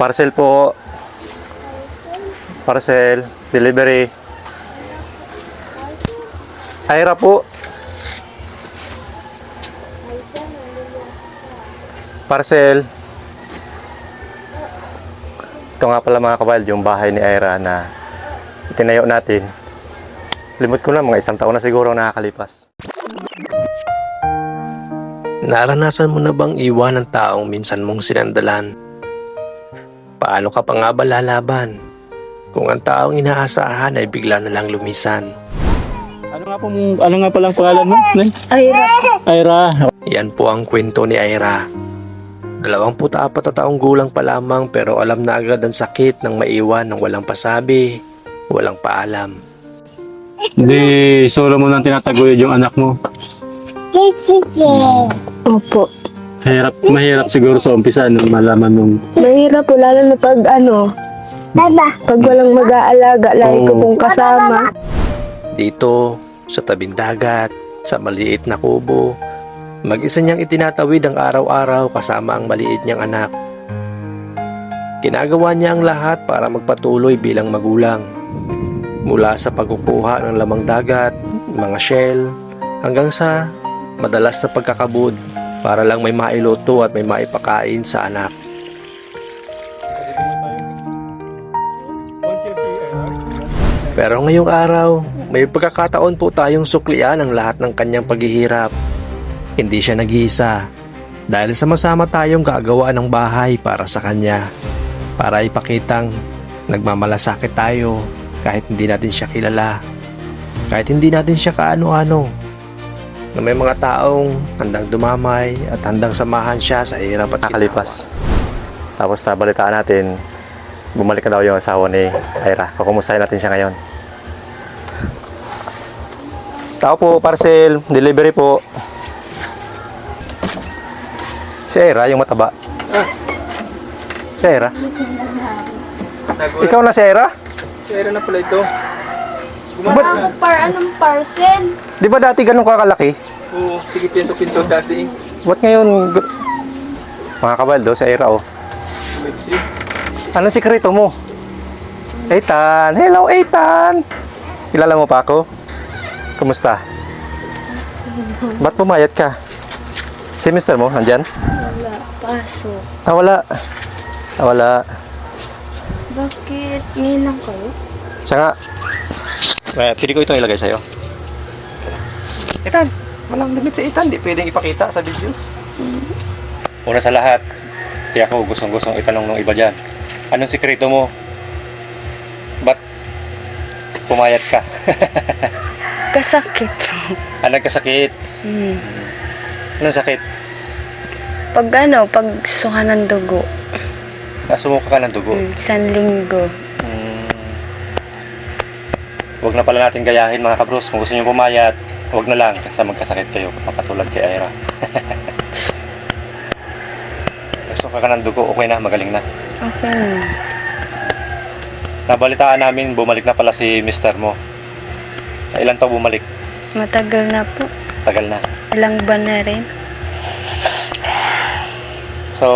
Parcel po. Parcel. Delivery. Aira po. Parcel. Ito nga pala mga kawild, yung bahay ni Aira na itinayo natin. Limot ko na, mga 1 taon na siguro nakakalipas. Naranasan mo na bang iwan ng taong minsan mong sinandalan? Paano ka pa nga ba lalaban kung ang taong inaasahan ay bigla na lang lumisan? Ano nga palang pangalan mo? Aira. Aira. Yan po ang kwento ni Aira. 24 na taong gulang pa lamang pero alam na agad ang sakit ng maiwan ng walang pasabi, walang paalam. Hindi, solo mo nang tinataguyod yung anak mo. Opo. Mahirap siguro sa umpisa nung malaman mong... Mahirap po lalo na pag pag walang mag-aalaga, lagi ko pong kasama. Dito, sa tabing dagat, sa maliit na kubo, mag-isa niyang itinatawid ang araw-araw kasama ang maliit niyang anak. Ginagawa niya ang lahat para magpatuloy bilang magulang. Mula sa pagkukuha ng lamang dagat, mga shell, hanggang sa madalas na pagkakabud para lang may mailuto at may maipakain sa anak. Pero ngayong araw, may pagkakataon po tayong suklian ang lahat ng kanyang paghihirap. Hindi siya nag-iisa dahil sama-sama tayong gagawa ng bahay para sa kanya. Para ipakitang nagmamalasakit tayo kahit hindi natin siya kilala. Kahit hindi natin siya kaano-ano. Na may mga taong handang dumamay at handang samahan siya sa hirap at Nakakalipas. Tapos nabalitaan natin, bumalik na daw yung asawa ni Aira. Kukumustahin natin siya ngayon. Tao po, parcel, delivery po. Si Aira, yung mataba. Si Aira. Ikaw na si Aira? Aira na pala ito. Anong parcel? Di ba dati ganun kakalaki? Oo, sige piyan sa pinto dati. Ba't ngayon... Mga kabaldo, si Aira oh. Anong sikreto mo? Ethan! Hello, Ethan! Kilala mo pa ako? Kumusta? Ba't pumayat ka? Si mister mo, nandyan? Wala. Pasok. Wala. Wala. Bakit? Ngayon lang kayo? Siya nga. Pili ko itong ilagay sa'yo. Ethan! Walang damit si Ethan. Di pwedeng ipakita sa video. Una sa lahat, kaya ako gustong itanong ng iba dyan. Anong sikreto mo? Ba't pumayat ka? Kasakit. Anong kasakit? Anong sakit? Pag susuka ng dugo. Nasumuka ka ng dugo. 1 linggo. Huwag na pala natin gayahin mga kabros. Kung gusto nyo pumayat, huwag na lang kasi magkasakit kayo kapatulad kay Aira. Nasumuka ka ng dugo, okay na, magaling na. Okay na. Nabalitaan namin, bumalik na pala si mister mo. Ilan taon bumalik? Matagal na po. Tagal na. Ilang buwan na rin. So,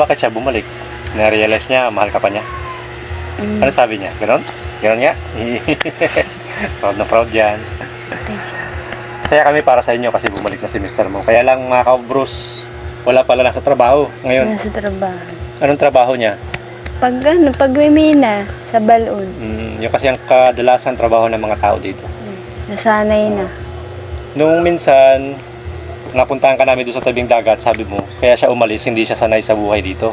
bakit siya bumalik? Na-realize niya, mahal ka pa niya. Ano sabi niya? Ganon? Ganon nga? Proud na proud yan. Masaya kami para sa inyo kasi bumalik na si mister mo. Kaya lang mga kabros, wala pala nasa trabaho ngayon. Nasa trabaho. Anong trabaho niya? Pag may mina, sa balon. Yung kasi ang kadalasan trabaho ng mga tao dito. Nasanay na. Nung minsan, napuntahan ka namin doon sa tabing dagat, sabi mo, kaya siya umalis, hindi siya sanay sa buhay dito.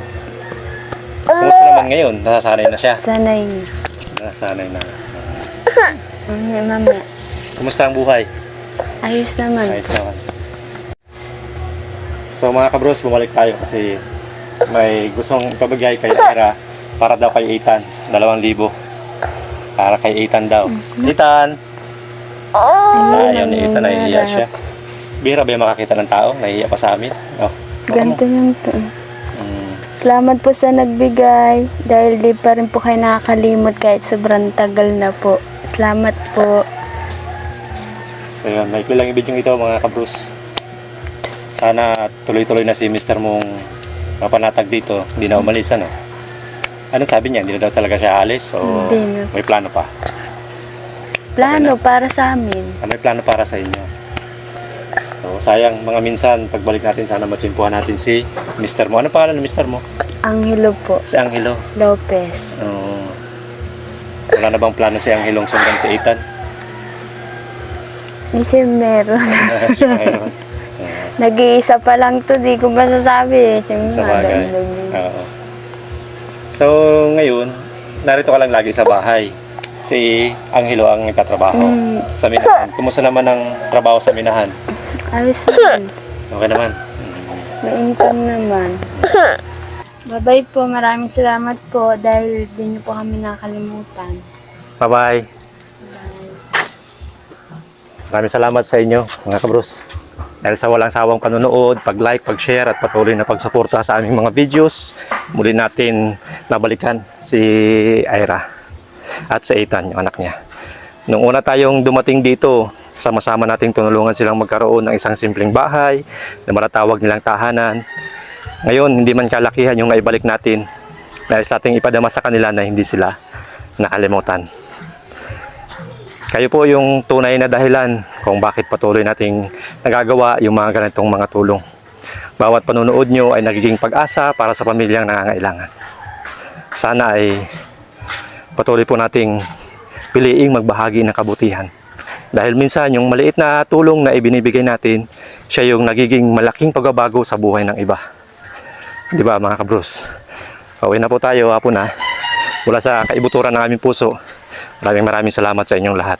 Kumusta naman ngayon? Nasasanay na siya? Sanay na. Nasanay na. Mamaya. Kumusta ang buhay? Ayos naman. Ayos naman. So mga kabros, bumalik tayo kasi may gustong pabigay kay Aira para daw kay Ethan. 2,000. Para kay Ethan daw. Ethan! Ayaw ni Ethan, nahihiya siya. Bira ba yung makakita ng tao? Nahihiya pa sa amin. Oh, Ganito lang to. Salamat po sa nagbigay dahil di pa rin po kayo nakakalimot kahit sobrang tagal na po. Salamat po. So yun, may lang ibig yung ito mga kabros. Sana tuloy-tuloy na si Mr. mong mapanatag dito. Hindi na umalis ano. Ano sabi niya? Hindi na daw talaga siya alis? O Hindi na. may plano pa? Plano para sa amin. Ano may plano para sa inyo? So, sayang mga minsan, pagbalik natin, sana matsimpuhan natin si Mr. mo. Ano pangalan ng Mr. mo? Angelo po. Si Angelo. Lopez. Wala na bang plano si Angelong sundan si Ethan? Kasi meron. Ayun. Nag-iisa pa lang to, di ko masasabi. Sa bagay. Oo. So, ngayon, narito ka lang lagi sa bahay. Si Angelo ang nagtatrabaho sa minahan. Kumusta naman ang trabaho sa minahan? Ayos naman. Okay naman. May income naman. Bye-bye po. Maraming salamat po dahil di niyo po kami nakalimutan. Bye-bye. Maraming salamat sa inyo, mga kabros. Dahil sa walang sawang panonood, pag-like, pag-share at patuloy na pagsuporta sa aming mga videos, muli natin nabalikan si Ira at si Ethan, yung anak niya. Nung una tayong dumating dito, sama-sama nating tunulungan silang magkaroon ng isang simpleng bahay na matatawag nilang tahanan. Ngayon, hindi man kalakihan yung naibalik natin dahil sa ating ipadama sa kanila na hindi sila nakalimutan. Kayo po yung tunay na dahilan kung bakit patuloy nating nagagawa yung mga ganitong mga tulong. Bawat panunood nyo ay nagiging pag-asa para sa pamilyang nangangailangan. Sana ay patuloy po nating piliing magbahagi ng kabutihan. Dahil minsan yung maliit na tulong na ibinibigay natin, siya yung nagiging malaking pagbabago sa buhay ng iba. Di ba mga kabros? Pauwi na po tayo, hapon na. Mula sa kaibuturan ng aming puso, maraming salamat sa inyong lahat.